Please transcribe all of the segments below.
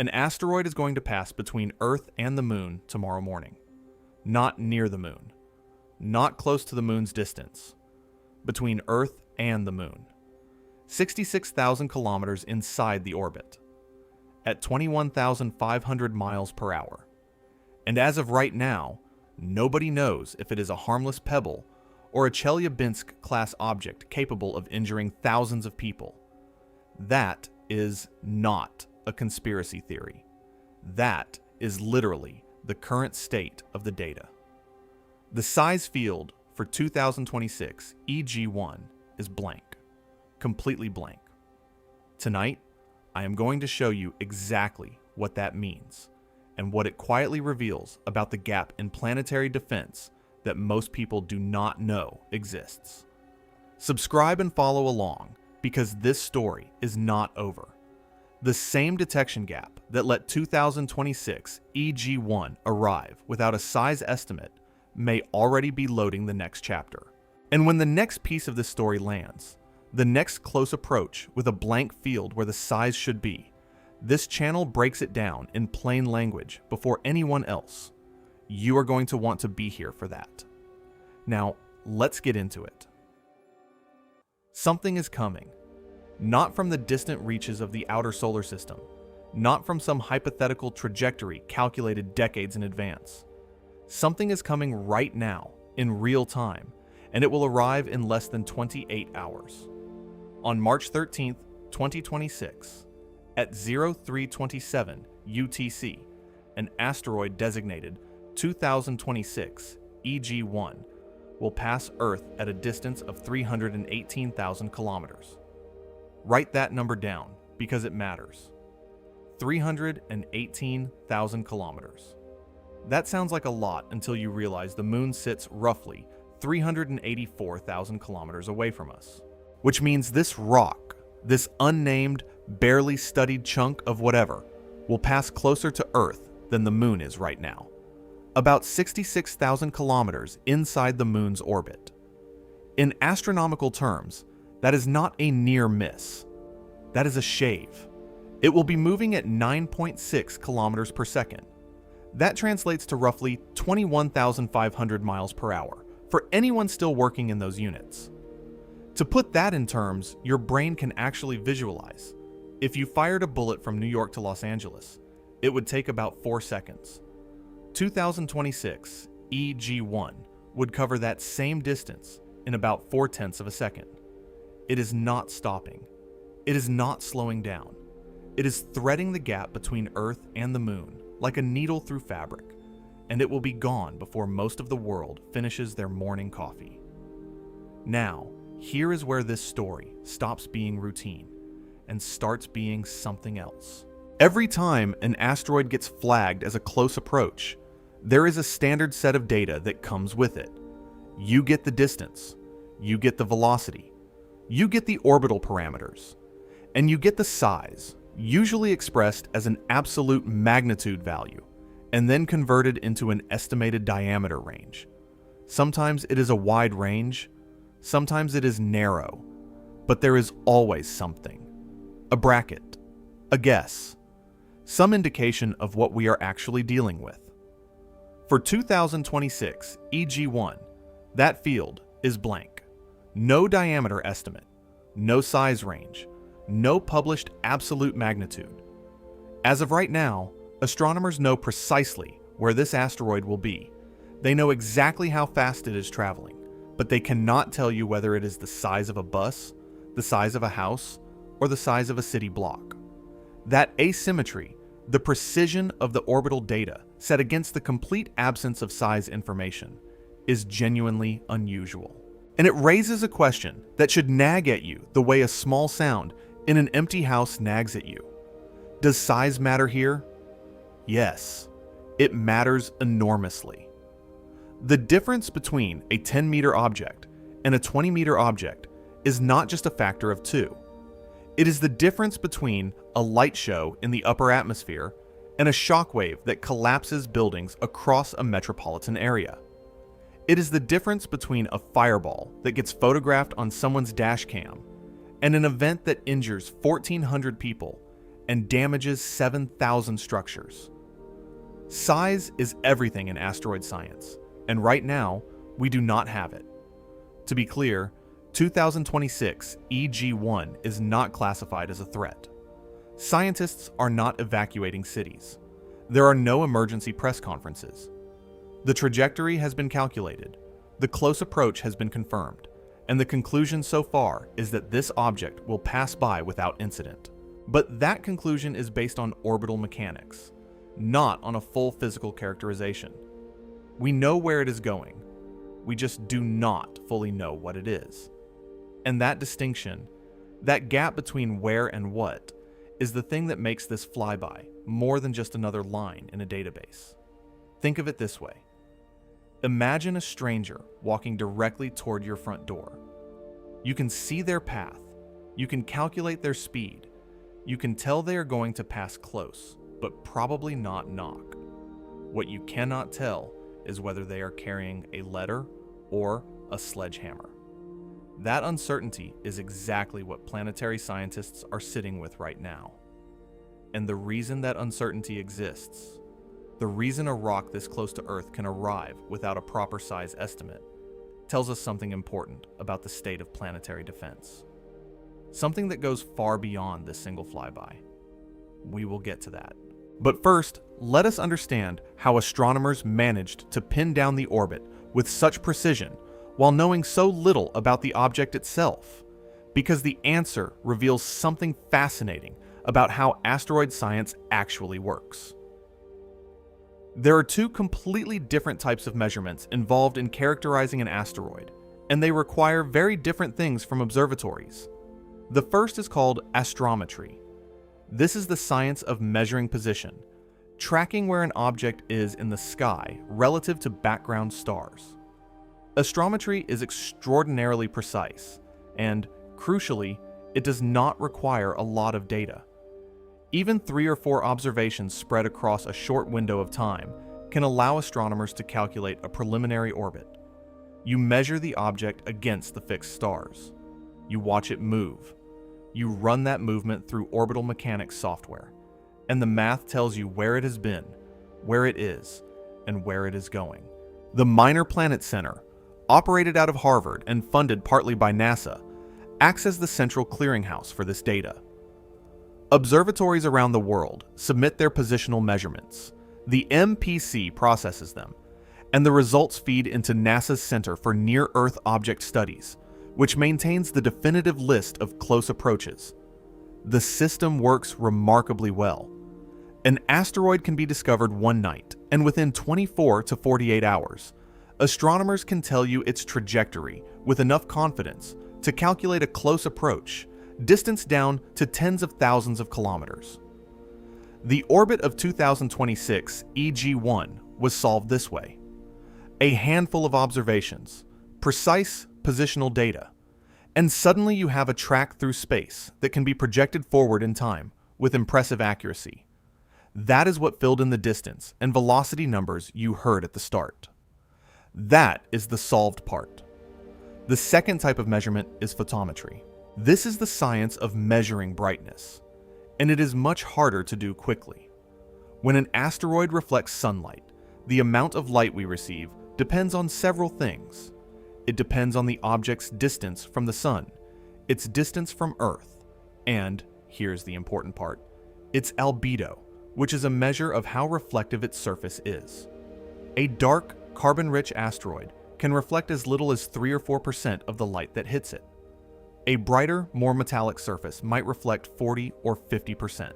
An asteroid is going to pass between Earth and the Moon tomorrow morning. Not near the Moon. Not close to the Moon's distance. Between Earth and the Moon. 66,000 kilometers inside the orbit. At 21,500 miles per hour. And as of right now, nobody knows if it is a harmless pebble or a Chelyabinsk-class object capable of injuring thousands of people. That is not a conspiracy theory. That is literally the current state of the data. The size field for 2026 EG1 is blank. Completely blank. Tonight, I am going to show you exactly what that means and what it quietly reveals about the gap in planetary defense that most people do not know exists. Subscribe and follow along because this story is not over. The same detection gap that let 2026 EG1 arrive without a size estimate may already be loading the next chapter. And when the next piece of this story lands, the next close approach with a blank field where the size should be, this channel breaks it down in plain language before anyone else. You are going to want to be here for that. Now, let's get into it. Something is coming. Not from the distant reaches of the outer solar system. Not from some hypothetical trajectory calculated decades in advance. Something is coming right now, in real time, and it will arrive in less than 28 hours. On March 13th, 2026, at 0327 UTC, an asteroid designated 2026 EG1 will pass Earth at a distance of 318,000 kilometers. Write that number down because it matters. 318,000 kilometers. That sounds like a lot until you realize the Moon sits roughly 384,000 kilometers away from us. Which means this rock, this unnamed, barely studied chunk of whatever, will pass closer to Earth than the Moon is right now. About 66,000 kilometers inside the Moon's orbit. In astronomical terms, that is not a near miss. That is a shave. It will be moving at 9.6 kilometers per second. That translates to roughly 21,500 miles per hour for anyone still working in those units. To put that in terms your brain can actually visualize, if you fired a bullet from New York to Los Angeles, it would take about 4 seconds. 2026 EG1 would cover that same distance in about 0.4 of a second. It is not stopping. It is not slowing down. It is threading the gap between Earth and the Moon like a needle through fabric, and it will be gone before most of the world finishes their morning coffee. Now, here is where this story stops being routine and starts being something else. Every time an asteroid gets flagged as a close approach, there is a standard set of data that comes with it. You get the distance, you get the velocity, you get the orbital parameters, and you get the size, usually expressed as an absolute magnitude value, and then converted into an estimated diameter range. Sometimes it is a wide range, sometimes it is narrow, but there is always something. A bracket, a guess, some indication of what we are actually dealing with. For 2026 EG1, that field is blank. No diameter estimate, no size range, no published absolute magnitude. As of right now, astronomers know precisely where this asteroid will be. They know exactly how fast it is traveling, but they cannot tell you whether it is the size of a bus, the size of a house, or the size of a city block. That asymmetry, the precision of the orbital data set against the complete absence of size information, is genuinely unusual. And it raises a question that should nag at you the way a small sound in an empty house nags at you. Does size matter here? Yes, it matters enormously. The difference between a 10-meter object and a 20-meter object is not just a factor of 2. It is the difference between a light show in the upper atmosphere and a shockwave that collapses buildings across a metropolitan area. It is the difference between a fireball that gets photographed on someone's dash cam and an event that injures 1,400 people and damages 7,000 structures. Size is everything in asteroid science, and right now, we do not have it. To be clear, 2026 EG-1 is not classified as a threat. Scientists are not evacuating cities. There are no emergency press conferences. The trajectory has been calculated, the close approach has been confirmed, and the conclusion so far is that this object will pass by without incident. But that conclusion is based on orbital mechanics, not on a full physical characterization. We know where it is going. We just do not fully know what it is. And that distinction, that gap between where and what, is the thing that makes this flyby more than just another line in a database. Think of it this way. Imagine a stranger walking directly toward your front door. You can see their path. You can calculate their speed. You can tell they are going to pass close, but probably not knock. What you cannot tell is whether they are carrying a letter or a sledgehammer. That uncertainty is exactly what planetary scientists are sitting with right now. And the reason that uncertainty exists, the reason a rock this close to Earth can arrive without a proper size estimate, tells us something important about the state of planetary defense. Something that goes far beyond this single flyby. We will get to that. But first, let us understand how astronomers managed to pin down the orbit with such precision while knowing so little about the object itself, because the answer reveals something fascinating about how asteroid science actually works. There are two completely different types of measurements involved in characterizing an asteroid, and they require very different things from observatories. The first is called astrometry. This is the science of measuring position, tracking where an object is in the sky relative to background stars. Astrometry is extraordinarily precise, and, crucially, it does not require a lot of data. Even 3 or 4 observations spread across a short window of time can allow astronomers to calculate a preliminary orbit. You measure the object against the fixed stars. You watch it move. You run that movement through orbital mechanics software, and the math tells you where it has been, where it is, and where it is going. The Minor Planet Center, operated out of Harvard and funded partly by NASA, acts as the central clearinghouse for this data. Observatories around the world submit their positional measurements. The MPC processes them, and the results feed into NASA's Center for Near-Earth Object Studies, which maintains the definitive list of close approaches. The system works remarkably well. An asteroid can be discovered one night, and within 24 to 48 hours, astronomers can tell you its trajectory with enough confidence to calculate a close approach, distance down to tens of thousands of kilometers. The orbit of 2026 EG-1 was solved this way. A handful of observations, precise positional data, and suddenly you have a track through space that can be projected forward in time with impressive accuracy. That is what filled in the distance and velocity numbers you heard at the start. That is the solved part. The second type of measurement is photometry. This is the science of measuring brightness, and it is much harder to do quickly. When an asteroid reflects sunlight, the amount of light we receive depends on several things. It depends on the object's distance from the sun, its distance from Earth, and, here's the important part, its albedo, which is a measure of how reflective its surface is. A dark, carbon-rich asteroid can reflect as little as 3 or 4% of the light that hits it. A brighter, more metallic surface might reflect 40 or 50%.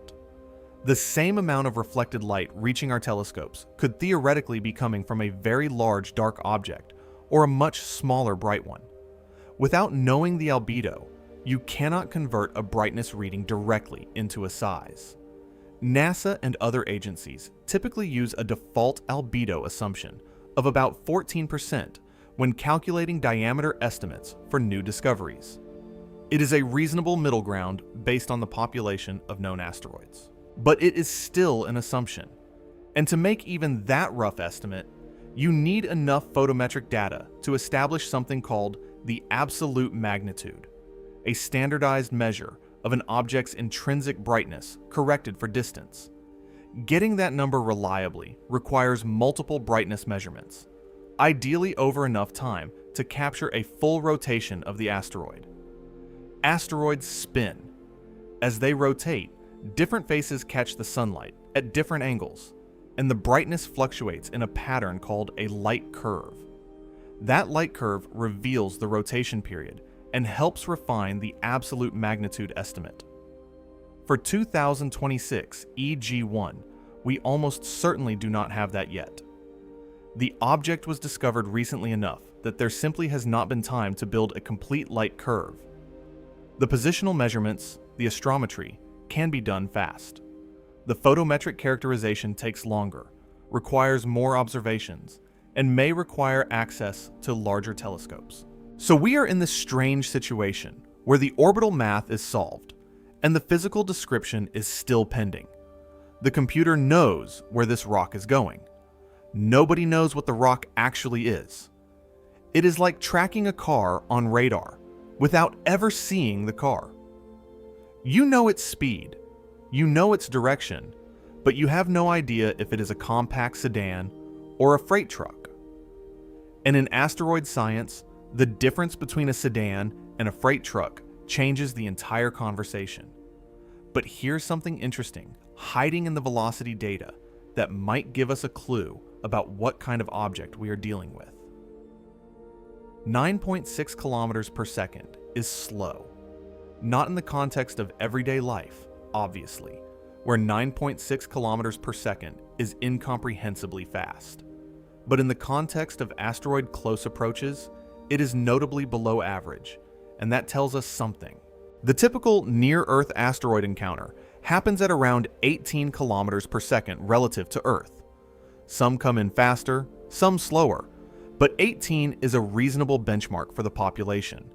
The same amount of reflected light reaching our telescopes could theoretically be coming from a very large dark object or a much smaller bright one. Without knowing the albedo, you cannot convert a brightness reading directly into a size. NASA and other agencies typically use a default albedo assumption of about 14% when calculating diameter estimates for new discoveries. It is a reasonable middle ground based on the population of known asteroids. But it is still an assumption. And to make even that rough estimate, you need enough photometric data to establish something called the absolute magnitude, a standardized measure of an object's intrinsic brightness corrected for distance. Getting that number reliably requires multiple brightness measurements, ideally over enough time to capture a full rotation of the asteroid. Asteroids spin. As they rotate, different faces catch the sunlight at different angles, and the brightness fluctuates in a pattern called a light curve. That light curve reveals the rotation period and helps refine the absolute magnitude estimate. For 2026 EG1, we almost certainly do not have that yet. The object was discovered recently enough that there simply has not been time to build a complete light curve. The positional measurements, the astrometry, can be done fast. The photometric characterization takes longer, requires more observations, and may require access to larger telescopes. So we are in this strange situation where the orbital math is solved, and the physical description is still pending. The computer knows where this rock is going. Nobody knows what the rock actually is. It is like tracking a car on radar without ever seeing the car. You know its speed, you know its direction, but you have no idea if it is a compact sedan or a freight truck. And in asteroid science, the difference between a sedan and a freight truck changes the entire conversation. But here's something interesting hiding in the velocity data that might give us a clue about what kind of object we are dealing with. 9.6 kilometers per second is slow. Not in the context of everyday life, obviously, where 9.6 kilometers per second is incomprehensibly fast. But in the context of asteroid close approaches, it is notably below average, and that tells us something. The typical near-Earth asteroid encounter happens at around 18 kilometers per second relative to Earth. Some come in faster, some slower, but 18 is a reasonable benchmark for the population.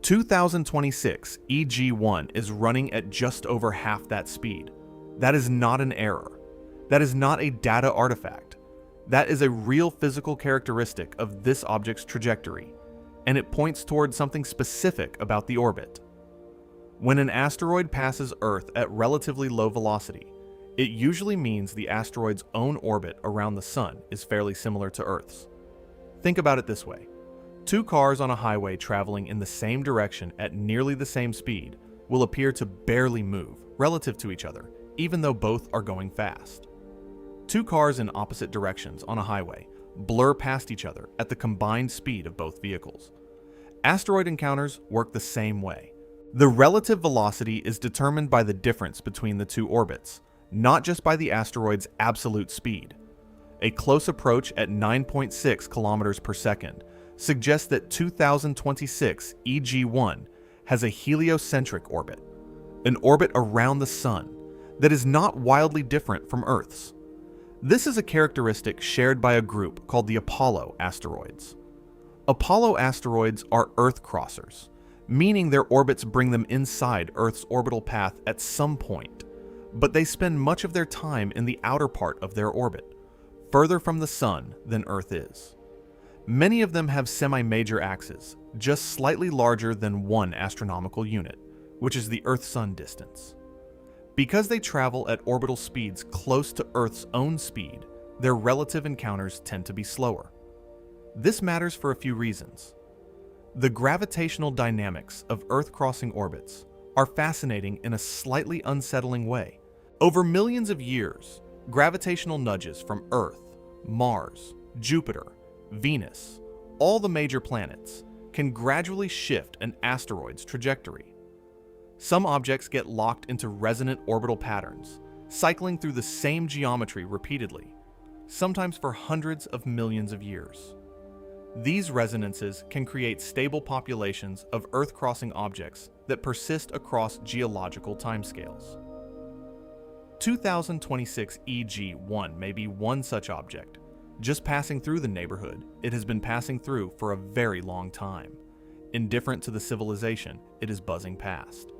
2026 EG1 is running at just over half that speed. That is not an error. That is not a data artifact. That is a real physical characteristic of this object's trajectory, and it points toward something specific about the orbit. When an asteroid passes Earth at relatively low velocity, it usually means the asteroid's own orbit around the Sun is fairly similar to Earth's. Think about it this way. Two cars on a highway traveling in the same direction at nearly the same speed will appear to barely move relative to each other, even though both are going fast. Two cars in opposite directions on a highway blur past each other at the combined speed of both vehicles. Asteroid encounters work the same way. The relative velocity is determined by the difference between the two orbits, not just by the asteroid's absolute speed. A close approach at 9.6 kilometers per second suggests that 2026 EG1 has a heliocentric orbit, an orbit around the Sun that is not wildly different from Earth's. This is a characteristic shared by a group called the Apollo asteroids. Apollo asteroids are Earth crossers, meaning their orbits bring them inside Earth's orbital path at some point, but they spend much of their time in the outer part of their orbit, further from the Sun than Earth is. Many of them have semi-major axes, just slightly larger than 1 astronomical unit, which is the Earth-Sun distance. Because they travel at orbital speeds close to Earth's own speed, their relative encounters tend to be slower. This matters for a few reasons. The gravitational dynamics of Earth-crossing orbits are fascinating in a slightly unsettling way. Over millions of years, gravitational nudges from Earth, Mars, Jupiter, Venus, all the major planets, can gradually shift an asteroid's trajectory. Some objects get locked into resonant orbital patterns, cycling through the same geometry repeatedly, sometimes for hundreds of millions of years. These resonances can create stable populations of Earth-crossing objects that persist across geological timescales. 2026 EG1 may be one such object, just passing through the neighborhood it has been passing through for a very long time, indifferent to the civilization it is buzzing past.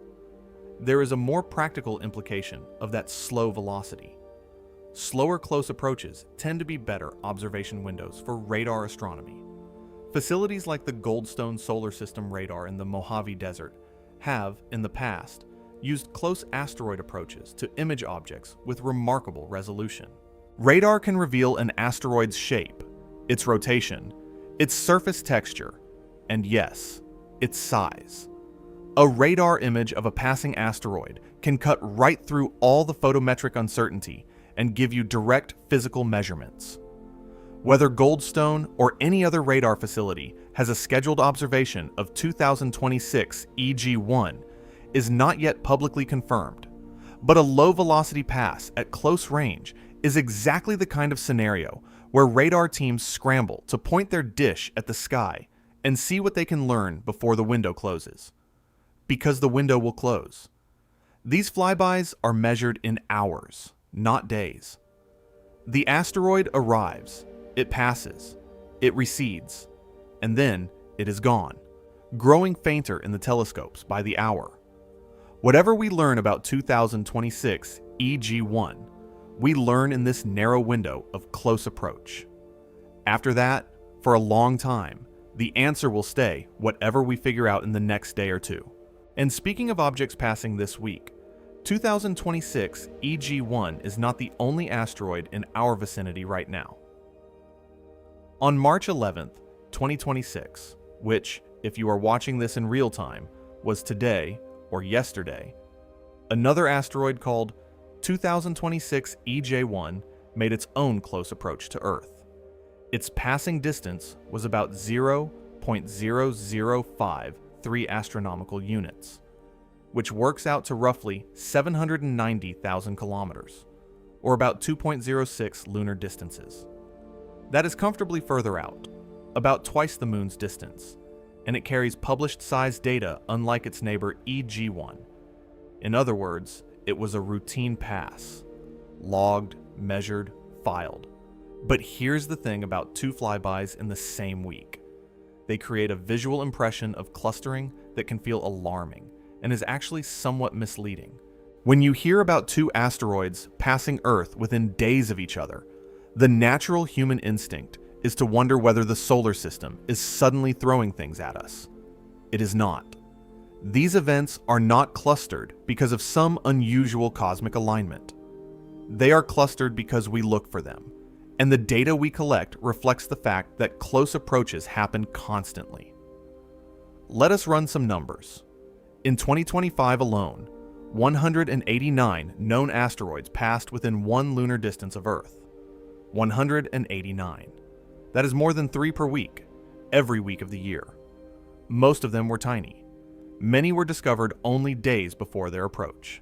There is a more practical implication of that slow velocity. Slower close approaches tend to be better observation windows for radar astronomy. Facilities like the Goldstone Solar System radar in the Mojave Desert have, in the past, used close asteroid approaches to image objects with remarkable resolution. Radar can reveal an asteroid's shape, its rotation, its surface texture, and yes, its size. A radar image of a passing asteroid can cut right through all the photometric uncertainty and give you direct physical measurements. Whether Goldstone or any other radar facility has a scheduled observation of 2026 EG1 is not yet publicly confirmed, but a low-velocity pass at close range is exactly the kind of scenario where radar teams scramble to point their dish at the sky and see what they can learn before the window closes. Because the window will close. These flybys are measured in hours, not days. The asteroid arrives, it passes, it recedes, and then it is gone, growing fainter in the telescopes by the hour. Whatever we learn about 2026 EG1, we learn in this narrow window of close approach. After that, for a long time, the answer will stay whatever we figure out in the next day or two. And speaking of objects passing this week, 2026 EG1 is not the only asteroid in our vicinity right now. On March 11th, 2026, which, if you are watching this in real time, was today or yesterday, another asteroid called 2026 EJ1 made its own close approach to Earth. Its passing distance was about 0.0053 astronomical units, which works out to roughly 790,000 kilometers, or about 2.06 lunar distances. That is comfortably further out, about twice the Moon's distance, and it carries published size data unlike its neighbor EG1. In other words, it was a routine pass, logged, measured, filed. But here's the thing about two flybys in the same week. They create a visual impression of clustering that can feel alarming and is actually somewhat misleading. When you hear about two asteroids passing Earth within days of each other, the natural human instinct is to wonder whether the solar system is suddenly throwing things at us. It is not. These events are not clustered because of some unusual cosmic alignment. They are clustered because we look for them, and the data we collect reflects the fact that close approaches happen constantly. Let us run some numbers. In 2025 alone, 189 known asteroids passed within 1 lunar distance of Earth. 189. That is more than 3 per week, every week of the year. Most of them were tiny. Many were discovered only days before their approach.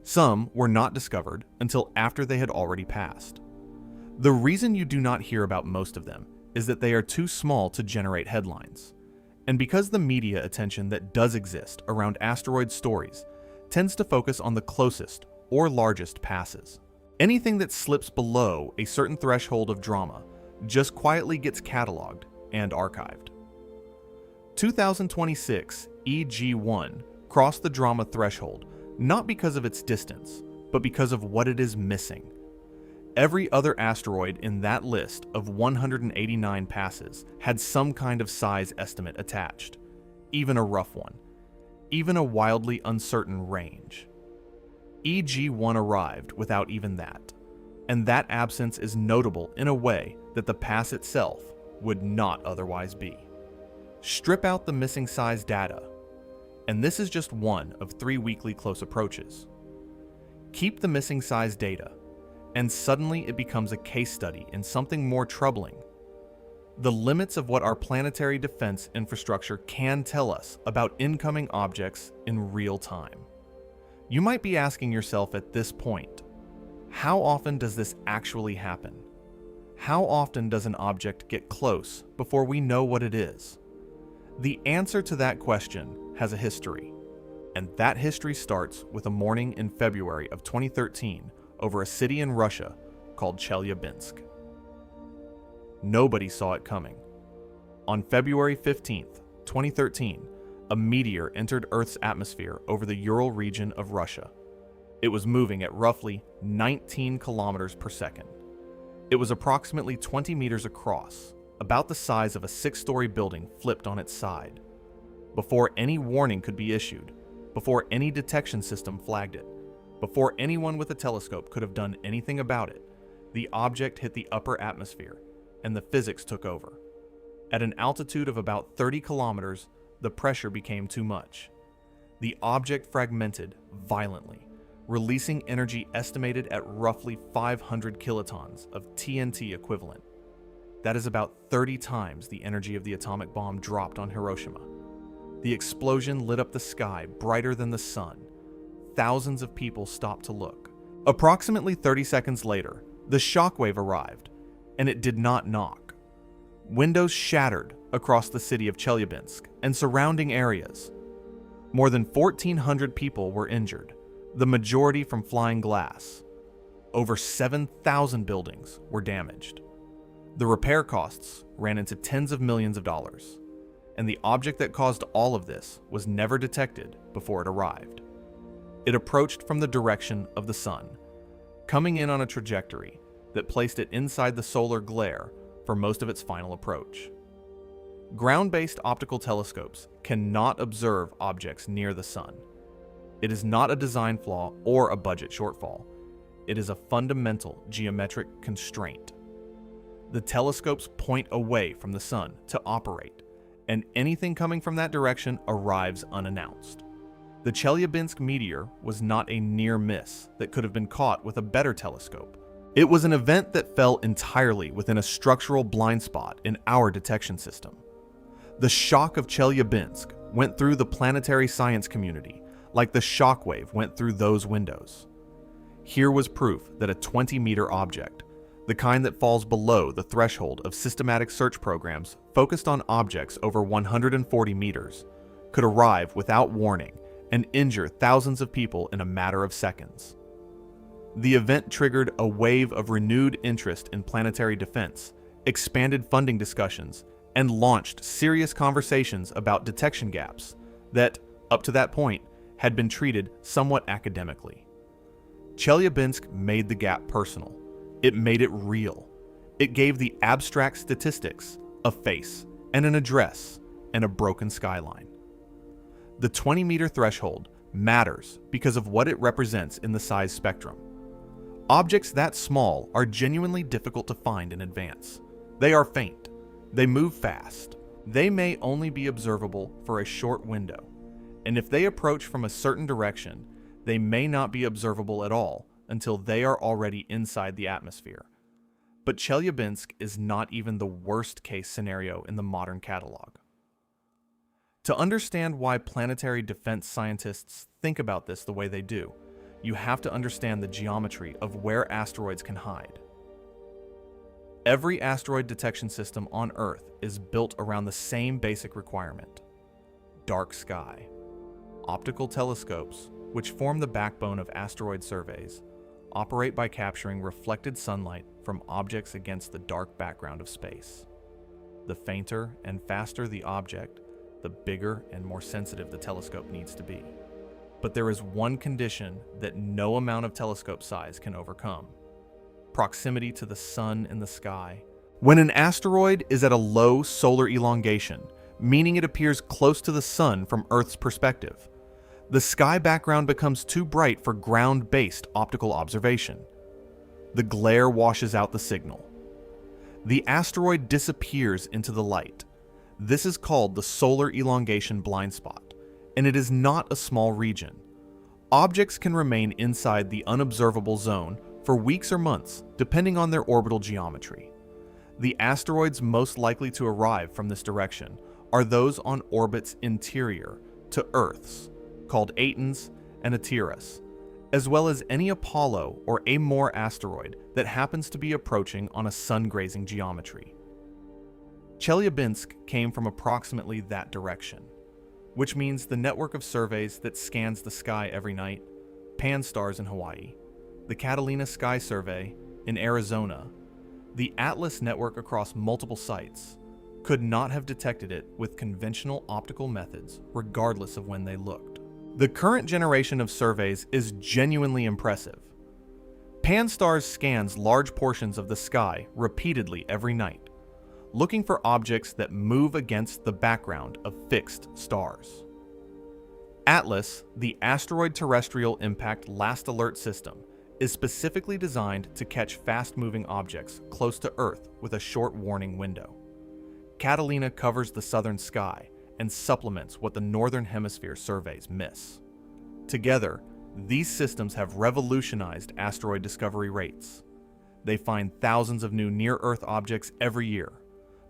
Some were not discovered until after they had already passed. The reason you do not hear about most of them is that they are too small to generate headlines, and because the media attention that does exist around asteroid stories tends to focus on the closest or largest passes. Anything that slips below a certain threshold of drama just quietly gets cataloged and archived. 2026 EG1 crossed the drama threshold not because of its distance, but because of what it is missing. Every other asteroid in that list of 189 passes had some kind of size estimate attached, even a rough one, even a wildly uncertain range. EG1 arrived without even that, and that absence is notable in a way that the pass itself would not otherwise be. Strip out the missing size data, and this is just one of 3 weekly close approaches. Keep the missing size data, and suddenly it becomes a case study in something more troubling. The limits of what our planetary defense infrastructure can tell us about incoming objects in real time. You might be asking yourself at this point, how often does this actually happen? How often does an object get close before we know what it is? The answer to that question has a history, and that history starts with a morning in February of 2013 over a city in Russia called Chelyabinsk. Nobody saw it coming. On February 15th, 2013, a meteor entered Earth's atmosphere over the Ural region of Russia. It was moving at roughly 19 kilometers per second. It was approximately 20 meters across, about the size of a 6-story building flipped on its side. Before any warning could be issued, before any detection system flagged it. Before anyone with a telescope could have done anything about it, the object hit the upper atmosphere, and the physics took over. At an altitude of about 30 kilometers, the pressure became too much. The object fragmented violently, releasing energy estimated at roughly 500 kilotons of TNT equivalent. That is about 30 times the energy of the atomic bomb dropped on Hiroshima. The explosion lit up the sky brighter than the sun. Thousands of people stopped to look. Approximately 30 seconds later, the shockwave arrived, and it did not knock. Windows shattered across the city of Chelyabinsk and surrounding areas. More than 1,400 people were injured, the majority from flying glass. Over 7,000 buildings were damaged. The repair costs ran into tens of millions of dollars, and the object that caused all of this was never detected before it arrived. It approached from the direction of the sun, coming in on a trajectory that placed it inside the solar glare for most of its final approach. Ground-based optical telescopes cannot observe objects near the sun. It is not a design flaw or a budget shortfall. It is a fundamental geometric constraint. The telescopes point away from the sun to operate, and anything coming from that direction arrives unannounced. The Chelyabinsk meteor was not a near miss that could have been caught with a better telescope. It was an event that fell entirely within a structural blind spot in our detection system. The shock of Chelyabinsk went through the planetary science community like the shockwave went through those windows. Here was proof that a 20-meter object, the kind that falls below the threshold of systematic search programs focused on objects over 140 meters, could arrive without warning and injure thousands of people in a matter of seconds. The event triggered a wave of renewed interest in planetary defense, expanded funding discussions, and launched serious conversations about detection gaps that, up to that point, had been treated somewhat academically. Chelyabinsk made the gap personal. It made it real. It gave the abstract statistics a face and an address and a broken skyline. The 20-meter threshold matters because of what it represents in the size spectrum. Objects that small are genuinely difficult to find in advance. They are faint. They move fast. They may only be observable for a short window, and if they approach from a certain direction, they may not be observable at all until they are already inside the atmosphere. But Chelyabinsk is not even the worst-case scenario in the modern catalog. To understand why planetary defense scientists think about this the way they do, you have to understand the geometry of where asteroids can hide. Every asteroid detection system on Earth is built around the same basic requirement: dark sky. Optical telescopes, which form the backbone of asteroid surveys, operate by capturing reflected sunlight from objects against the dark background of space. The fainter and faster the object, the bigger and more sensitive the telescope needs to be. But there is one condition that no amount of telescope size can overcome: proximity to the sun in the sky. When an asteroid is at a low solar elongation, meaning it appears close to the sun from Earth's perspective, the sky background becomes too bright for ground-based optical observation. The glare washes out the signal. The asteroid disappears into the light. This is called the solar elongation blind spot, and it is not a small region. Objects can remain inside the unobservable zone for weeks or months, depending on their orbital geometry. The asteroids most likely to arrive from this direction are those on orbits interior to Earth's, called Aitons and Ateras, as well as any Apollo or Amor asteroid that happens to be approaching on a sun-grazing geometry. Chelyabinsk came from approximately that direction, which means the network of surveys that scans the sky every night, Pan-STARRS in Hawaii, the Catalina Sky Survey in Arizona, the Atlas network across multiple sites, could not have detected it with conventional optical methods regardless of when they looked. The current generation of surveys is genuinely impressive. Pan-STARRS scans large portions of the sky repeatedly every night, looking for objects that move against the background of fixed stars. ATLAS, the Asteroid Terrestrial Impact Last Alert System, is specifically designed to catch fast-moving objects close to Earth with a short warning window. Catalina covers the southern sky and supplements what the Northern Hemisphere surveys miss. Together, these systems have revolutionized asteroid discovery rates. They find thousands of new near-Earth objects every year,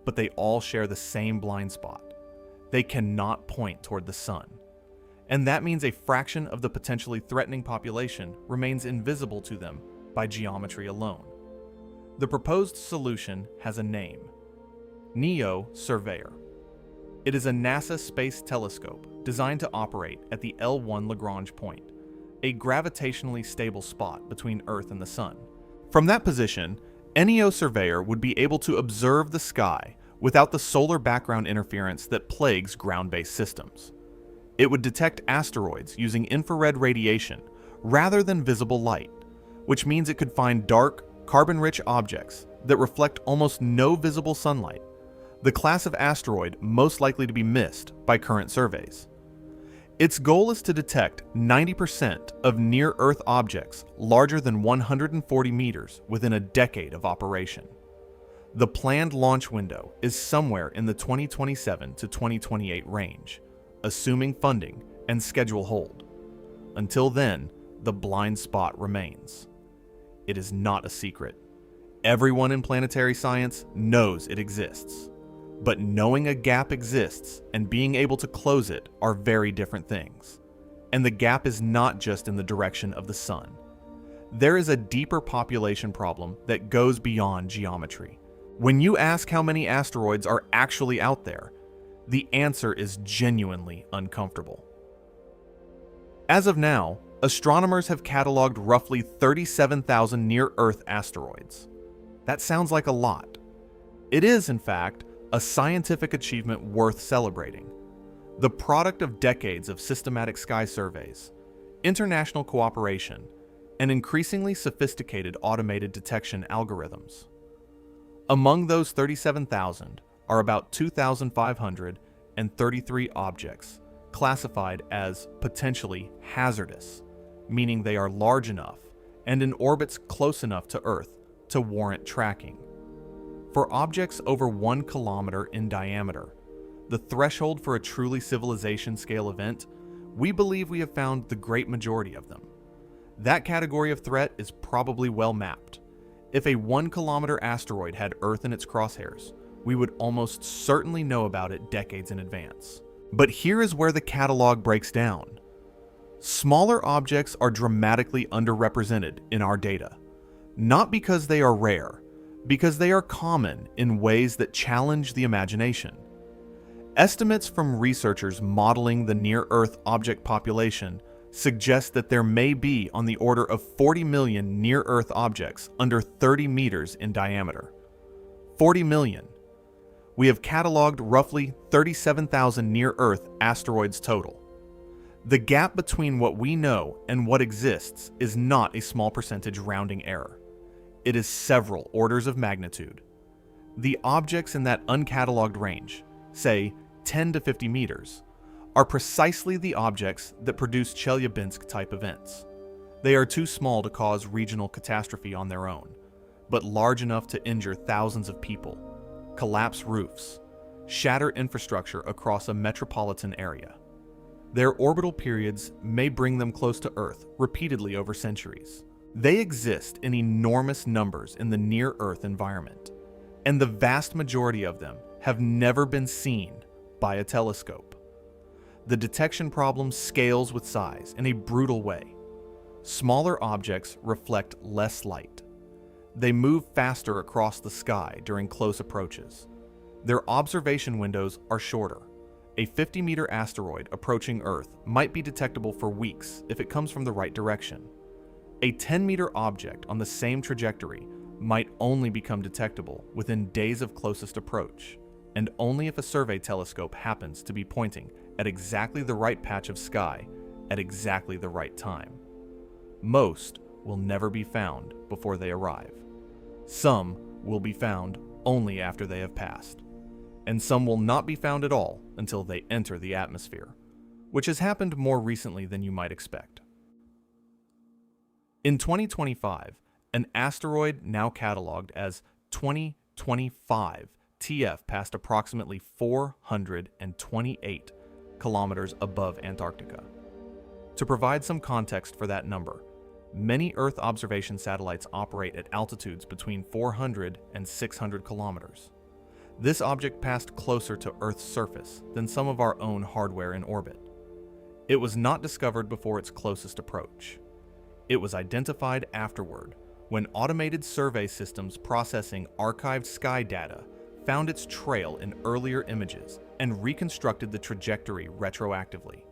but they all share the same blind spot. They cannot point toward the sun. And that means a fraction of the potentially threatening population remains invisible to them by geometry alone. The proposed solution has a name: NEO Surveyor. It is a NASA space telescope designed to operate at the L1 Lagrange point, a gravitationally stable spot between Earth and the Sun. From that position, NEO Surveyor would be able to observe the sky without the solar background interference that plagues ground-based systems. It would detect asteroids using infrared radiation rather than visible light, which means it could find dark, carbon-rich objects that reflect almost no visible sunlight, the class of asteroid most likely to be missed by current surveys. Its goal is to detect 90% of near-Earth objects larger than 140 meters within a decade of operation. The planned launch window is somewhere in the 2027 to 2028 range, assuming funding and schedule hold. Until then, the blind spot remains. It is not a secret. Everyone in planetary science knows it exists. But knowing a gap exists and being able to close it are very different things. And the gap is not just in the direction of the sun. There is a deeper population problem that goes beyond geometry. When you ask how many asteroids are actually out there, the answer is genuinely uncomfortable. As of now, astronomers have cataloged roughly 37,000 near-Earth asteroids. That sounds like a lot. It is, in fact, a scientific achievement worth celebrating. The product of decades of systematic sky surveys, international cooperation, and increasingly sophisticated automated detection algorithms. Among those 37,000 are about 2,533 objects classified as potentially hazardous, meaning they are large enough and in orbits close enough to Earth to warrant tracking. For objects over 1 kilometer in diameter, the threshold for a truly civilization-scale event, we believe we have found the great majority of them. That category of threat is probably well mapped. If a 1-kilometer asteroid had Earth in its crosshairs, we would almost certainly know about it decades in advance. But here is where the catalog breaks down. Smaller objects are dramatically underrepresented in our data, not because they are rare, because they are common in ways that challenge the imagination. Estimates from researchers modeling the near-Earth object population suggest that there may be on the order of 40 million near-Earth objects under 30 meters in diameter. 40 million. We have cataloged roughly 37,000 near-Earth asteroids total. The gap between what we know and what exists is not a small percentage rounding error. It is several orders of magnitude. The objects in that uncatalogued range, say 10 to 50 meters, are precisely the objects that produce Chelyabinsk-type events. They are too small to cause regional catastrophe on their own, but large enough to injure thousands of people, collapse roofs, shatter infrastructure across a metropolitan area. Their orbital periods may bring them close to Earth repeatedly over centuries. They exist in enormous numbers in the near-Earth environment, and the vast majority of them have never been seen by a telescope. The detection problem scales with size in a brutal way. Smaller objects reflect less light. They move faster across the sky during close approaches. Their observation windows are shorter. A 50-meter asteroid approaching Earth might be detectable for weeks if it comes from the right direction. A 10-meter object on the same trajectory might only become detectable within days of closest approach, and only if a survey telescope happens to be pointing at exactly the right patch of sky at exactly the right time. Most will never be found before they arrive. Some will be found only after they have passed, and some will not be found at all until they enter the atmosphere, which has happened more recently than you might expect. In 2025, an asteroid now cataloged as 2025 TF passed approximately 428 kilometers above Antarctica. To provide some context for that number, many Earth observation satellites operate at altitudes between 400 and 600 kilometers. This object passed closer to Earth's surface than some of our own hardware in orbit. It was not discovered before its closest approach. It was identified afterward, when automated survey systems processing archived sky data found its trail in earlier images and reconstructed the trajectory retroactively.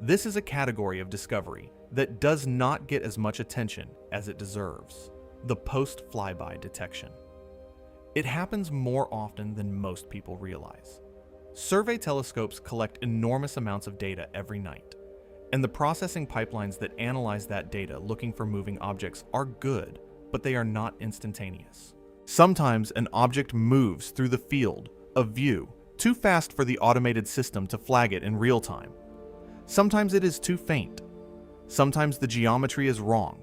This is a category of discovery that does not get as much attention as it deserves: the post-flyby detection. It happens more often than most people realize. Survey telescopes collect enormous amounts of data every night, and the processing pipelines that analyze that data looking for moving objects are good, but they are not instantaneous. Sometimes an object moves through the field of view too fast for the automated system to flag it in real time. Sometimes it is too faint. Sometimes the geometry is wrong.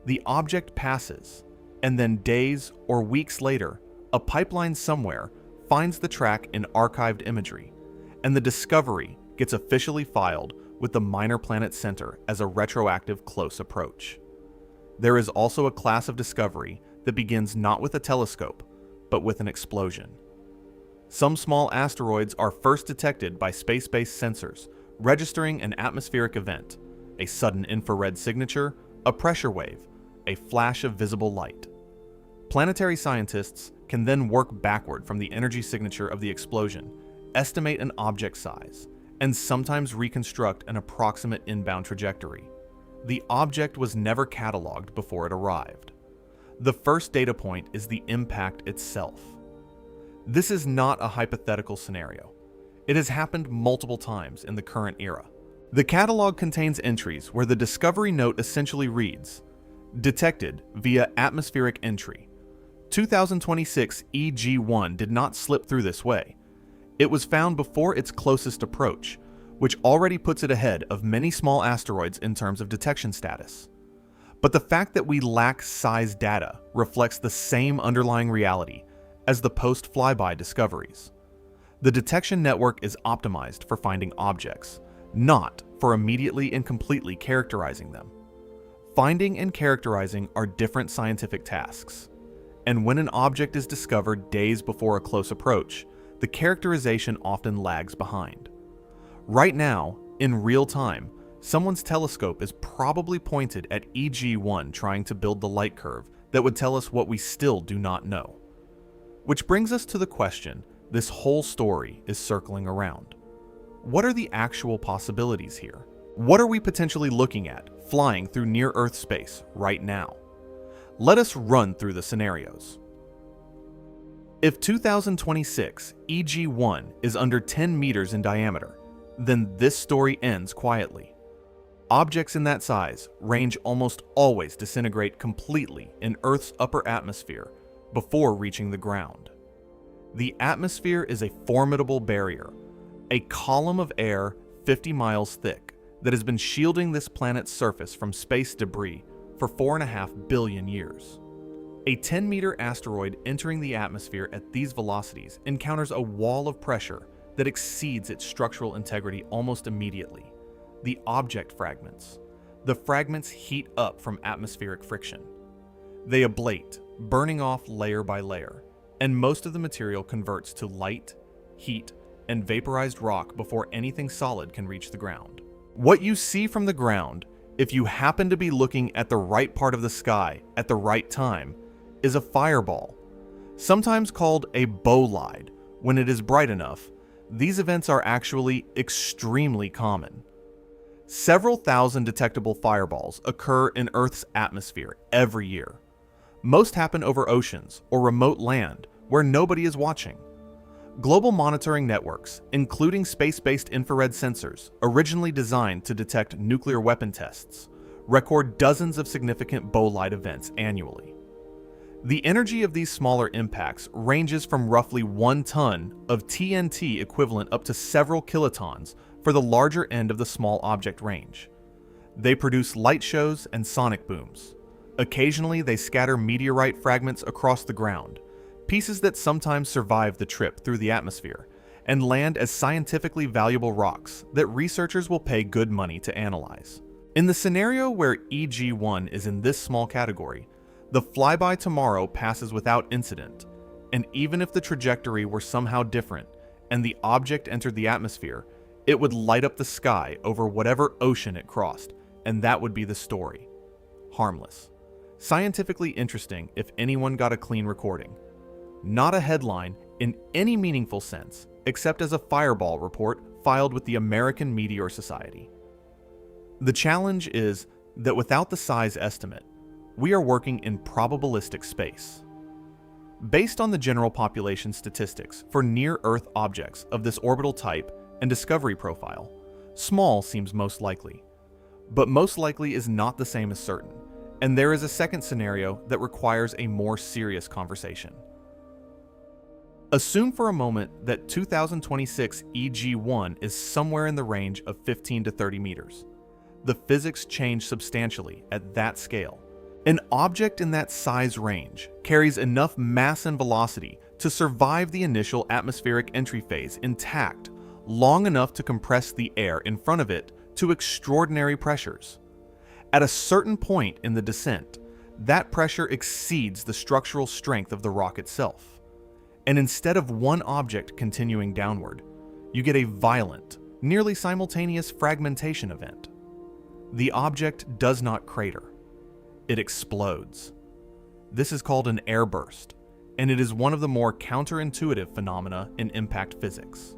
The object passes, and then days or weeks later, a pipeline somewhere finds the track in archived imagery, and the discovery gets officially filed with the Minor Planet Center as a retroactive close approach. There is also a class of discovery that begins not with a telescope, but with an explosion. Some small asteroids are first detected by space-based sensors, registering an atmospheric event, a sudden infrared signature, a pressure wave, a flash of visible light. Planetary scientists can then work backward from the energy signature of the explosion, estimate an object size, and sometimes reconstruct an approximate inbound trajectory. The object was never cataloged before it arrived. The first data point is the impact itself. This is not a hypothetical scenario. It has happened multiple times in the current era. The catalog contains entries where the discovery note essentially reads, "Detected via atmospheric entry. 2026 EG1 did not slip through this way. It was found before its closest approach, which already puts it ahead of many small asteroids in terms of detection status. But the fact that we lack size data reflects the same underlying reality as the post-flyby discoveries. The detection network is optimized for finding objects, not for immediately and completely characterizing them. Finding and characterizing are different scientific tasks, and when an object is discovered days before a close approach, the characterization often lags behind. Right now, in real time, someone's telescope is probably pointed at EG1 trying to build the light curve that would tell us what we still do not know. Which brings us to the question this whole story is circling around. What are the actual possibilities here? What are we potentially looking at flying through near-Earth space right now? Let us run through the scenarios. If 2026 EG1 is under 10 meters in diameter, then this story ends quietly. Objects in that size range almost always disintegrate completely in Earth's upper atmosphere before reaching the ground. The atmosphere is a formidable barrier, a column of air 50 miles thick that has been shielding this planet's surface from space debris for 4.5 billion years. A 10-meter asteroid entering the atmosphere at these velocities encounters a wall of pressure that exceeds its structural integrity almost immediately. The object fragments. The fragments heat up from atmospheric friction. They ablate, burning off layer by layer, and most of the material converts to light, heat, and vaporized rock before anything solid can reach the ground. What you see from the ground, if you happen to be looking at the right part of the sky at the right time, is a fireball, sometimes called a bolide. When it is bright enough, these events are actually extremely common. Several thousand detectable fireballs occur in Earth's atmosphere every year. Most happen over oceans or remote land where nobody is watching. Global monitoring networks, including space-based infrared sensors originally designed to detect nuclear weapon tests, record dozens of significant bolide events annually. The energy of these smaller impacts ranges from roughly 1 ton of TNT equivalent up to several kilotons for the larger end of the small object range. They produce light shows and sonic booms. Occasionally, they scatter meteorite fragments across the ground, pieces that sometimes survive the trip through the atmosphere, and land as scientifically valuable rocks that researchers will pay good money to analyze. In the scenario where EG1 is in this small category, the flyby tomorrow passes without incident, and even if the trajectory were somehow different and the object entered the atmosphere, it would light up the sky over whatever ocean it crossed, and that would be the story. Harmless. Scientifically interesting if anyone got a clean recording. Not a headline in any meaningful sense, except as a fireball report filed with the American Meteor Society. The challenge is that without the size estimate, we are working in probabilistic space. Based on the general population statistics for near-Earth objects of this orbital type and discovery profile, small seems most likely. But most likely is not the same as certain, and there is a second scenario that requires a more serious conversation. Assume for a moment that 2026 EG1 is somewhere in the range of 15 to 30 meters. The physics change substantially at that scale. An object in that size range carries enough mass and velocity to survive the initial atmospheric entry phase intact, long enough to compress the air in front of it to extraordinary pressures. At a certain point in the descent, that pressure exceeds the structural strength of the rock itself. And instead of one object continuing downward, you get a violent, nearly simultaneous fragmentation event. The object does not crater. It explodes. This is called an airburst, and it is one of the more counterintuitive phenomena in impact physics.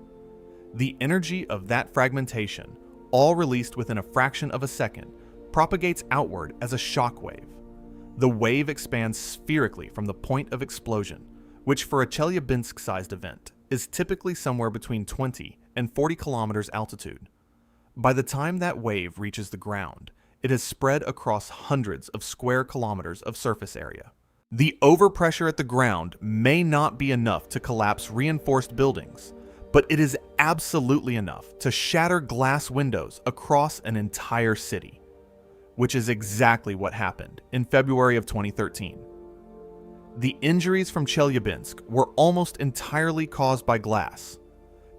The energy of that fragmentation, all released within a fraction of a second, propagates outward as a shock wave. The wave expands spherically from the point of explosion, which for a Chelyabinsk-sized event is typically somewhere between 20 and 40 kilometers altitude. By the time that wave reaches the ground, it has spread across hundreds of square kilometers of surface area. The overpressure at the ground may not be enough to collapse reinforced buildings, but it is absolutely enough to shatter glass windows across an entire city, which is exactly what happened in February of 2013. The injuries from Chelyabinsk were almost entirely caused by glass.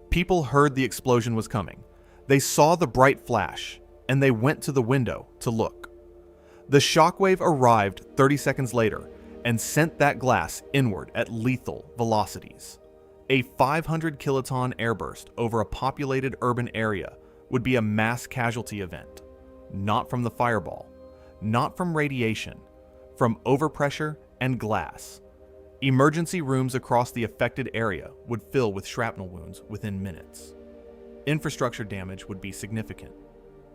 People heard the explosion was coming. They saw the bright flash, and they went to the window to look. The shockwave arrived 30 seconds later and sent that glass inward at lethal velocities. A 500 kiloton airburst over a populated urban area would be a mass casualty event, not from the fireball, not from radiation, from overpressure and glass. Emergency rooms across the affected area would fill with shrapnel wounds within minutes. Infrastructure damage would be significant.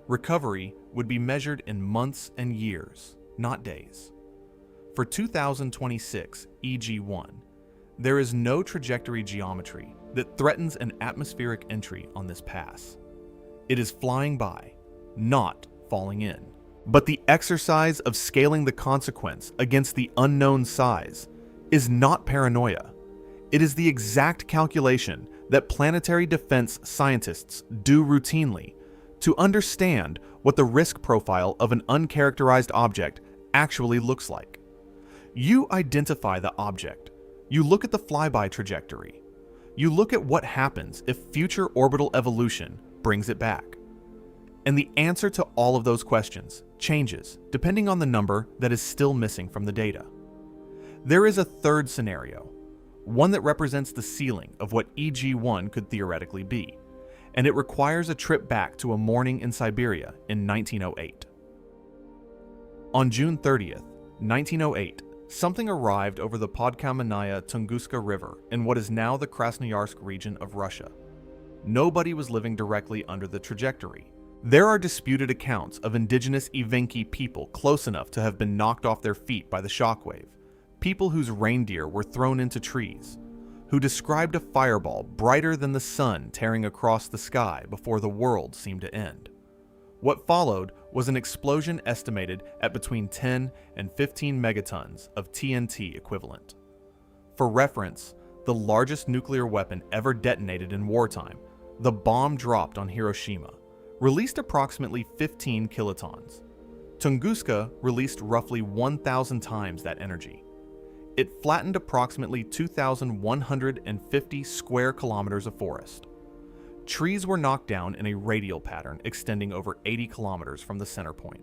Recovery would be measured in months and years, not days. For 2026 EG1, there is no trajectory geometry that threatens an atmospheric entry on this pass. It is flying by, not falling in. But the exercise of scaling the consequence against the unknown size is not paranoia. It is the exact calculation that planetary defense scientists do routinely to understand what the risk profile of an uncharacterized object actually looks like. You identify the object. You look at the flyby trajectory. You look at what happens if future orbital evolution brings it back. And the answer to all of those questions changes depending on the number that is still missing from the data. There is a third scenario, one that represents the ceiling of what EG1 could theoretically be, and it requires a trip back to a morning in Siberia in 1908. On June 30th, 1908, something arrived over the Podkamenaya Tunguska River in what is now the Krasnoyarsk region of Russia. Nobody was living directly under the trajectory. There are disputed accounts of indigenous Evenki people close enough to have been knocked off their feet by the shockwave, people whose reindeer were thrown into trees, who described a fireball brighter than the sun tearing across the sky before the world seemed to end. What followed was an explosion estimated at between 10 and 15 megatons of TNT equivalent. For reference, the largest nuclear weapon ever detonated in wartime the bomb dropped on Hiroshima, released approximately 15 kilotons. Tunguska released roughly 1,000 times that energy. It flattened approximately 2,150 square kilometers of forest. Trees were knocked down in a radial pattern extending over 80 kilometers from the center point.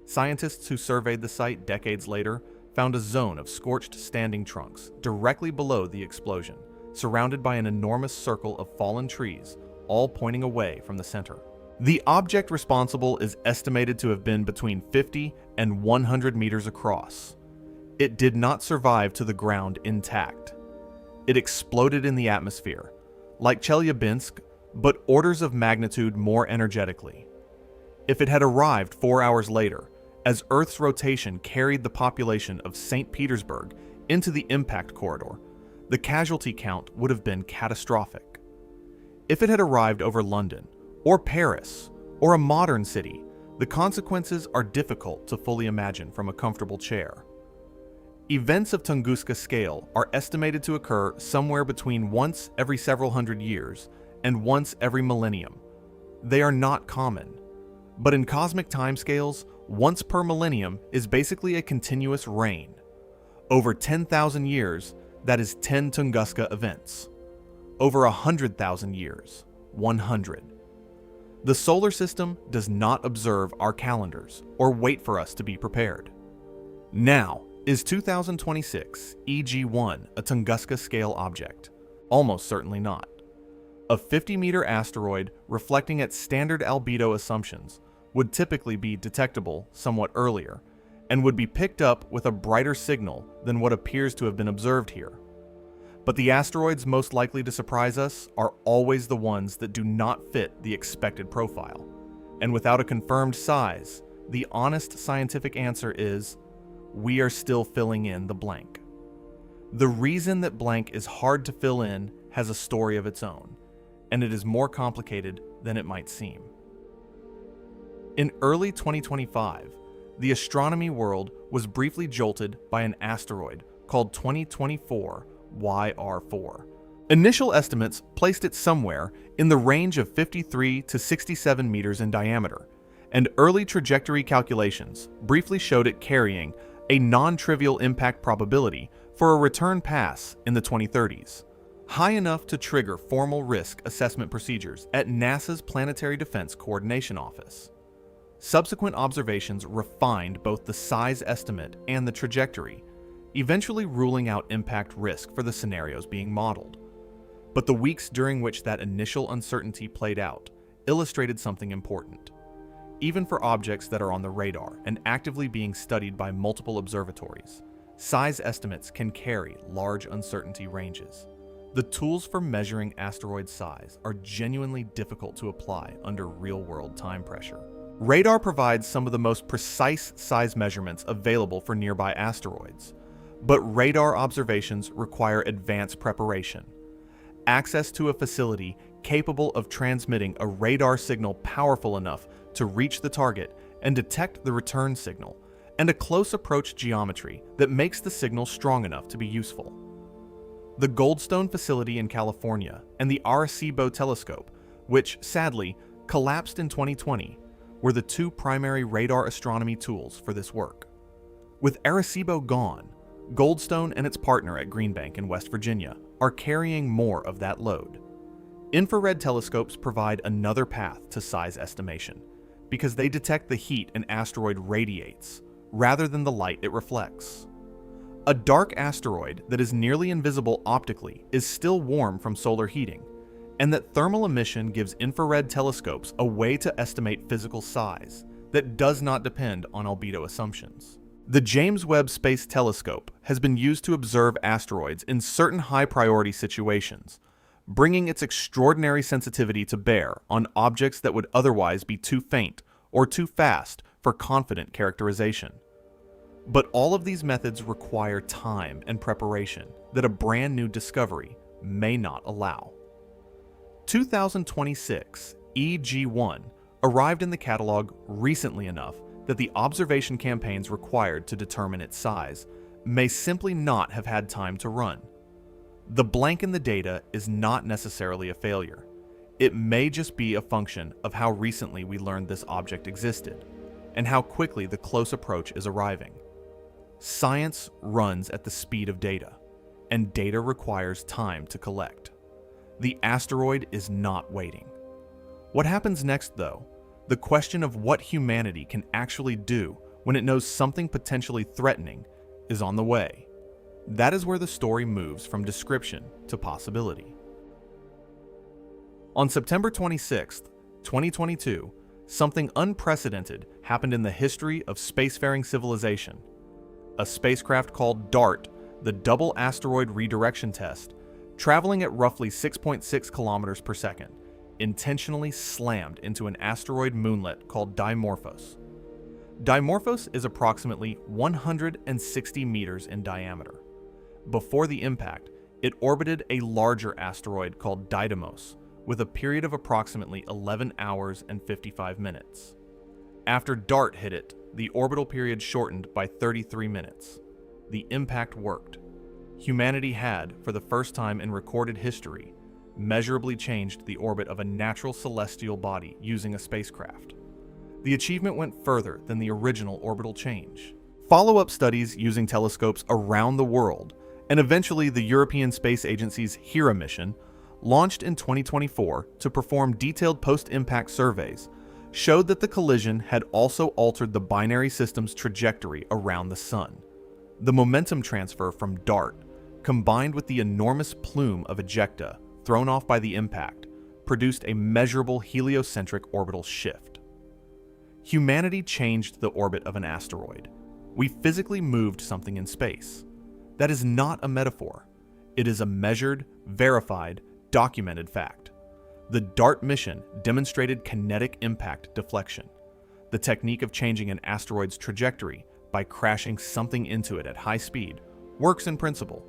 Scientists who surveyed the site decades later found a zone of scorched standing trunks directly below the explosion, surrounded by an enormous circle of fallen trees, all pointing away from the center. The object responsible is estimated to have been between 50 and 100 meters across. It did not survive to the ground intact. It exploded in the atmosphere, like Chelyabinsk, but orders of magnitude more energetically. If it had arrived 4 hours later, as Earth's rotation carried the population of St. Petersburg into the impact corridor, the casualty count would have been catastrophic. If it had arrived over London, or Paris, or a modern city, the consequences are difficult to fully imagine from a comfortable chair. Events of Tunguska scale are estimated to occur somewhere between once every several hundred years and once every millennium. They are not common, but in cosmic timescales, once per millennium is basically a continuous reign. Over 10,000 years, that is 10 Tunguska events. Over 100,000 years, 100. The solar system does not observe our calendars or wait for us to be prepared. Now, is 2026 EG1 a Tunguska scale object? Almost certainly not. A 50-meter asteroid reflecting at standard albedo assumptions would typically be detectable somewhat earlier and would be picked up with a brighter signal than what appears to have been observed here. But the asteroids most likely to surprise us are always the ones that do not fit the expected profile. And without a confirmed size, the honest scientific answer is, we are still filling in the blank. The reason that blank is hard to fill in has a story of its own, and it is more complicated than it might seem. In early 2025, the astronomy world was briefly jolted by an asteroid called 2024 YR4. Initial estimates placed it somewhere in the range of 53 to 67 meters in diameter, and early trajectory calculations briefly showed it carrying a non-trivial impact probability for a return pass in the 2030s, high enough to trigger formal risk assessment procedures at NASA's Planetary Defense Coordination Office. Subsequent observations refined both the size estimate and the trajectory, eventually ruling out impact risk for the scenarios being modeled. But the weeks during which that initial uncertainty played out illustrated something important. Even for objects that are on the radar and actively being studied by multiple observatories, size estimates can carry large uncertainty ranges. The tools for measuring asteroid size are genuinely difficult to apply under real-world time pressure. Radar provides some of the most precise size measurements available for nearby asteroids, but radar observations require advanced preparation. Access to a facility capable of transmitting a radar signal powerful enough to reach the target and detect the return signal, and a close approach geometry that makes the signal strong enough to be useful. The Goldstone facility in California and the Arecibo telescope, which sadly collapsed in 2020, were the two primary radar astronomy tools for this work. With Arecibo gone, Goldstone and its partner at Green Bank in West Virginia are carrying more of that load. Infrared telescopes provide another path to size estimation because they detect the heat an asteroid radiates rather than the light it reflects. A dark asteroid that is nearly invisible optically is still warm from solar heating, and that thermal emission gives infrared telescopes a way to estimate physical size that does not depend on albedo assumptions. The James Webb Space Telescope has been used to observe asteroids in certain high-priority situations, bringing its extraordinary sensitivity to bear on objects that would otherwise be too faint or too fast for confident characterization. But all of these methods require time and preparation that a brand new discovery may not allow. 2026 EG1 arrived in the catalog recently enough that the observation campaigns required to determine its size may simply not have had time to run. The blank in the data is not necessarily a failure. It may just be a function of how recently we learned this object existed, and how quickly the close approach is arriving. Science runs at the speed of data, and data requires time to collect. The asteroid is not waiting. What happens next, though? The question of what humanity can actually do when it knows something potentially threatening is on the way. That is where the story moves from description to possibility. On September 26, 2022, something unprecedented happened in the history of spacefaring civilization. A spacecraft called DART, the Double Asteroid Redirection Test, traveling at roughly 6.6 kilometers per second, intentionally slammed into an asteroid moonlet called Dimorphos. Dimorphos is approximately 160 meters in diameter. Before the impact, it orbited a larger asteroid called Didymos, with a period of approximately 11 hours and 55 minutes. After DART hit it, the orbital period shortened by 33 minutes. The impact worked. Humanity had, for the first time in recorded history, measurably changed the orbit of a natural celestial body using a spacecraft. The achievement went further than the original orbital change. Follow-up studies using telescopes around the world, and eventually the European Space Agency's Hera mission, launched in 2024 to perform detailed post-impact surveys, showed that the collision had also altered the binary system's trajectory around the Sun. The momentum transfer from DART, combined with the enormous plume of ejecta thrown off by the impact, produced a measurable heliocentric orbital shift. Humanity changed the orbit of an asteroid. We physically moved something in space. That is not a metaphor. It is a measured, verified, documented fact. The DART mission demonstrated kinetic impact deflection, the technique of changing an asteroid's trajectory by crashing something into it at high speed, works in principle.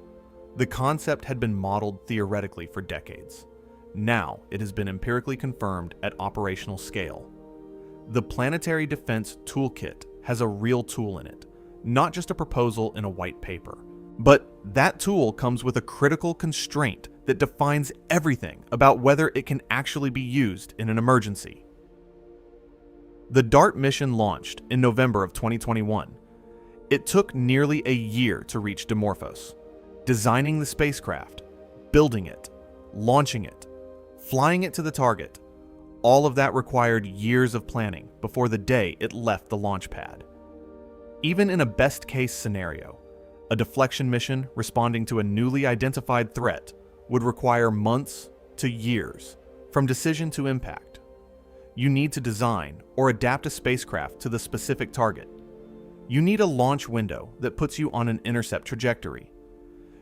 The concept had been modeled theoretically for decades. Now it has been empirically confirmed at operational scale. The Planetary Defense Toolkit has a real tool in it, not just a proposal in a white paper. But that tool comes with a critical constraint that defines everything about whether it can actually be used in an emergency. The DART mission launched in November of 2021. It took nearly a year to reach Dimorphos. Designing the spacecraft, building it, launching it, flying it to the target, all of that required years of planning before the day it left the launch pad. Even in a best-case scenario, a deflection mission responding to a newly identified threat would require months to years from decision to impact. You need to design or adapt a spacecraft to the specific target. You need a launch window that puts you on an intercept trajectory.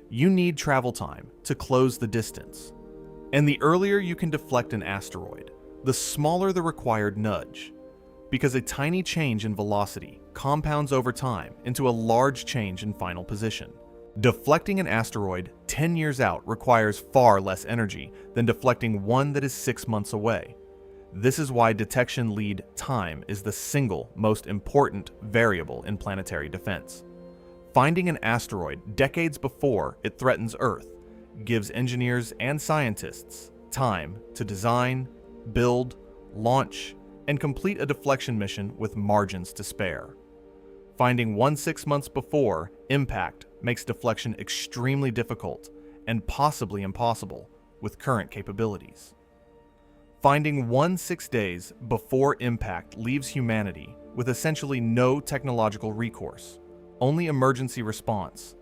You need travel time to close the distance. And the earlier you can deflect an asteroid, the smaller the required nudge, because a tiny change in velocity compounds over time into a large change in final position. Deflecting an asteroid 10 years out requires far less energy than deflecting one that is 6 months away. This is why detection lead time is the single most important variable in planetary defense. Finding an asteroid decades before it threatens Earth gives engineers and scientists time to design, build, launch, and complete a deflection mission with margins to spare. Finding one 6 months before impact makes deflection extremely difficult and possibly impossible with current capabilities. Finding one 6 days before impact leaves humanity with essentially no technological recourse, only emergency response,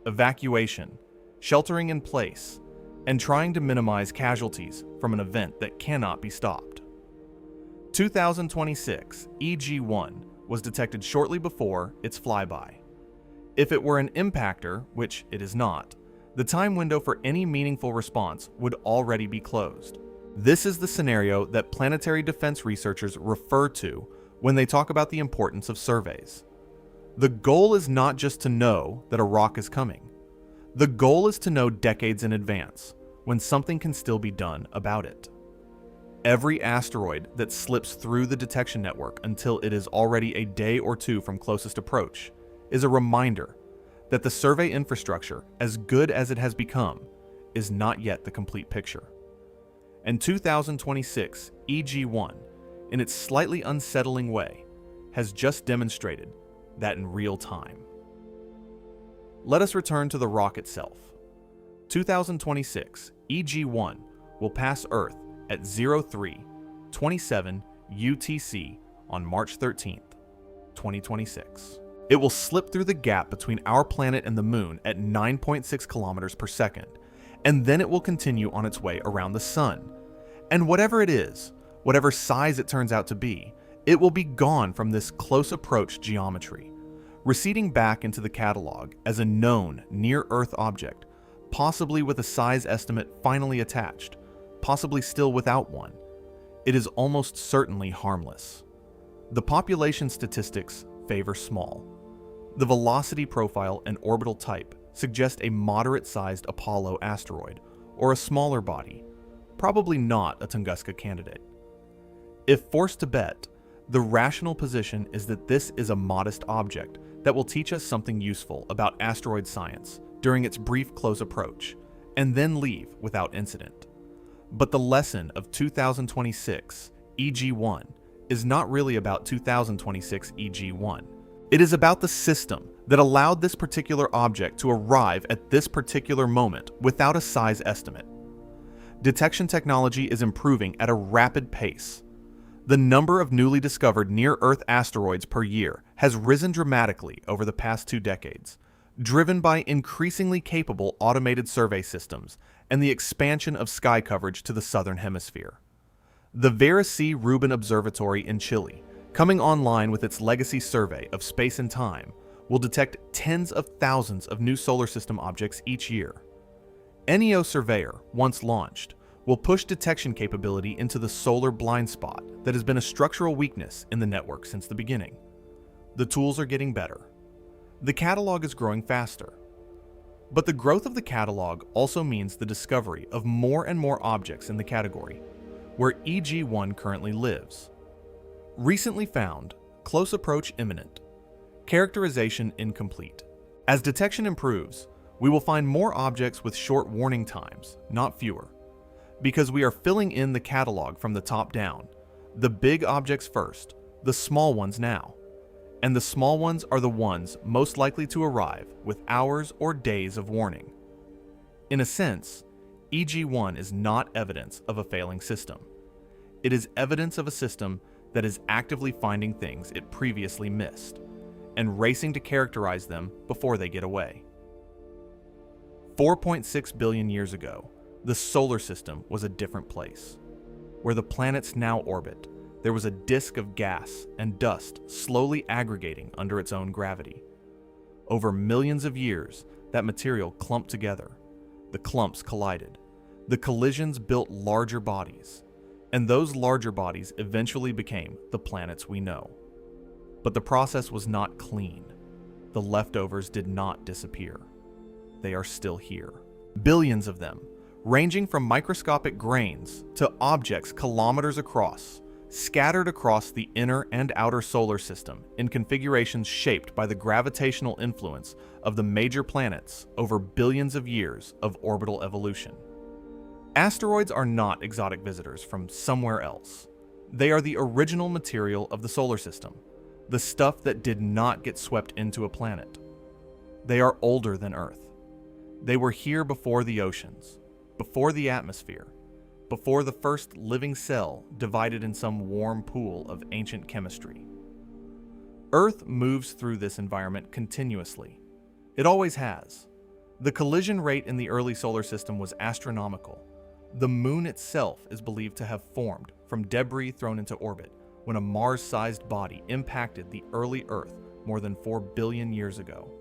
evacuation, sheltering in place, and trying to minimize casualties from an event that cannot be stopped. 2026 EG-1 was detected shortly before its flyby. If it were an impactor, which it is not, the time window for any meaningful response would already be closed. This is the scenario that planetary defense researchers refer to when they talk about the importance of surveys. The goal is not just to know that a rock is coming. The goal is to know decades in advance, when something can still be done about it. Every asteroid that slips through the detection network until it is already a day or two from closest approach is a reminder that the survey infrastructure, as good as it has become, is not yet the complete picture. And 2026 EG1, in its slightly unsettling way, has just demonstrated that in real time. Let us return to the rock itself. 2026 EG1 will pass Earth at 03:27 UTC on March 13th, 2026. It will slip through the gap between our planet and the Moon at 9.6 kilometers per second, and then it will continue on its way around the Sun. And whatever it is, whatever size it turns out to be, it will be gone from this close approach geometry, receding back into the catalog as a known near-Earth object, possibly with a size estimate finally attached, possibly still without one. It is almost certainly harmless. The population statistics favor small. The velocity profile and orbital type suggest a moderate-sized Apollo asteroid, or a smaller body, probably not a Tunguska candidate. If forced to bet, the rational position is that this is a modest object that will teach us something useful about asteroid science during its brief close approach, and then leave without incident. But the lesson of 2026 EG1 is not really about 2026 EG1. It is about the system that allowed this particular object to arrive at this particular moment without a size estimate. Detection technology is improving at a rapid pace. The number of newly discovered near-Earth asteroids per year has risen dramatically over the past 2 decades, driven by increasingly capable automated survey systems and the expansion of sky coverage to the southern hemisphere. The Vera C. Rubin Observatory in Chile, coming online with its legacy survey of space and time, will detect tens of thousands of new solar system objects each year. NEO Surveyor, once launched, will push detection capability into the solar blind spot that has been a structural weakness in the network since the beginning. The tools are getting better. The catalog is growing faster. But the growth of the catalog also means the discovery of more and more objects in the category, where EG1 currently lives. Recently found, close approach imminent, characterization incomplete. As detection improves, we will find more objects with short warning times, not fewer, because we are filling in the catalog from the top down, the big objects first, the small ones now. And the small ones are the ones most likely to arrive with hours or days of warning. In a sense, EG1 is not evidence of a failing system. It is evidence of a system that is actively finding things it previously missed, and racing to characterize them before they get away. 4.6 billion years ago, the solar system was a different place. Where the planets now orbit, there was a disk of gas and dust slowly aggregating under its own gravity. Over millions of years, that material clumped together. The clumps collided. The collisions built larger bodies, and those larger bodies eventually became the planets we know. But the process was not clean. The leftovers did not disappear. They are still here. Billions of them, ranging from microscopic grains to objects kilometers across, scattered across the inner and outer solar system in configurations shaped by the gravitational influence of the major planets over billions of years of orbital evolution. Asteroids are not exotic visitors from somewhere else. They are the original material of the solar system, the stuff that did not get swept into a planet. They are older than Earth. They were here before the oceans, before the atmosphere, before the first living cell divided in some warm pool of ancient chemistry. Earth moves through this environment continuously. It always has. The collision rate in the early solar system was astronomical. The Moon itself is believed to have formed from debris thrown into orbit when a Mars-sized body impacted the early Earth more than 4 billion years ago.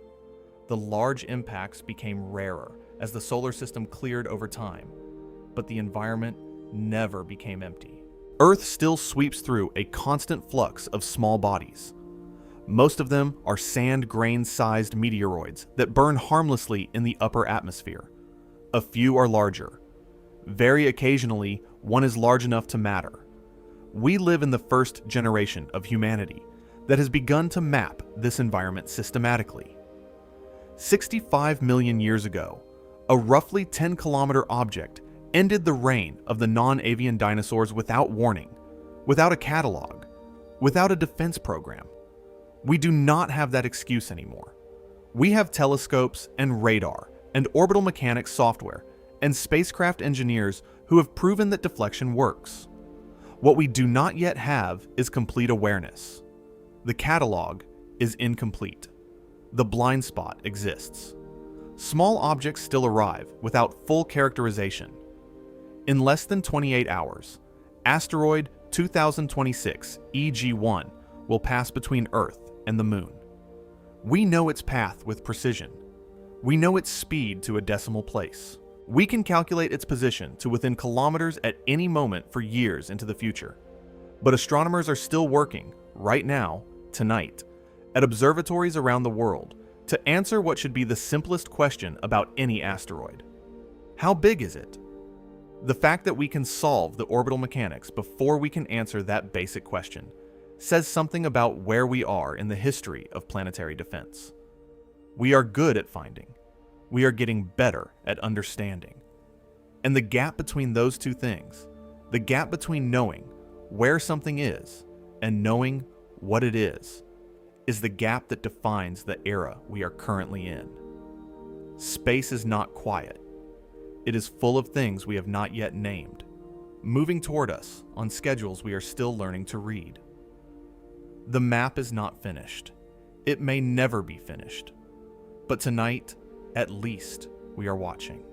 The large impacts became rarer as the solar system cleared over time, but the environment never became empty. Earth still sweeps through a constant flux of small bodies. Most of them are sand grain-sized meteoroids that burn harmlessly in the upper atmosphere. A few are larger. Very occasionally, one is large enough to matter. We live in the first generation of humanity that has begun to map this environment systematically. 65 million years ago, a roughly 10-kilometer object ended the reign of the non-avian dinosaurs without warning, without a catalog, without a defense program. We do not have that excuse anymore. We have telescopes and radar and orbital mechanics software and spacecraft engineers who have proven that deflection works. What we do not yet have is complete awareness. The catalog is incomplete. The blind spot exists. Small objects still arrive without full characterization. In less than 28 hours, Asteroid 2026 EG1 will pass between Earth and the Moon. We know its path with precision. We know its speed to a decimal place. We can calculate its position to within kilometers at any moment for years into the future. But astronomers are still working, right now, tonight, at observatories around the world to answer what should be the simplest question about any asteroid. How big is it? The fact that we can solve the orbital mechanics before we can answer that basic question says something about where we are in the history of planetary defense. We are good at finding. We are getting better at understanding. And the gap between those two things, the gap between knowing where something is and knowing what it is the gap that defines the era we are currently in. Space is not quiet. It is full of things we have not yet named, moving toward us on schedules we are still learning to read. The map is not finished. It may never be finished. But tonight, at least, we are watching.